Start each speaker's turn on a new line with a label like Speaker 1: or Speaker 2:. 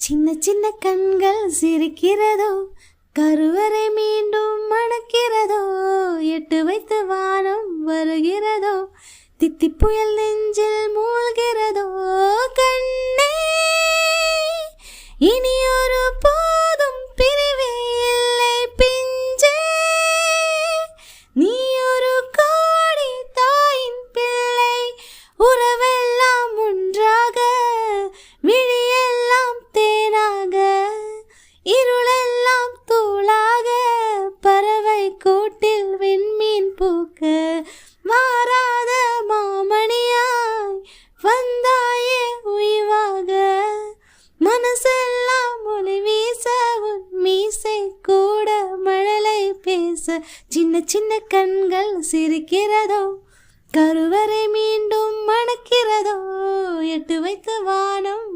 Speaker 1: சின்ன சின்ன கண்கள் சிரிக்கிறதோ, கருவறை மீண்டும் மணக்கிறதோ, எட்டு வைத்து வானம் வருகிறதோ, தித்தி புயல் நெஞ்சில் மூழ்கிறதோ. கண்ணே இனியொரு போதும் பிரிவே இல்லை பிஞ்சே, நீ ஒரு கோடி தாயின் பிள்ளை, உறவெல்லாம் ஒன்றாக, விழியெல்லாம் தேனாக, இருளெல்லாம் தூளாக, பறவை கூட்டில் விண்மீன் பூக்க, மாறாத மாமணியாய் வந்தாயே உயிவாக, மனசெல்லாம் ஒளி வீச, உன் மீசை கூட மழலை பேச. சின்ன சின்ன கண்கள் சிரிக்கிறதோ, கருவறை மீண்டும் மணக்கிறதோ, எட்டு வைத்து வானம்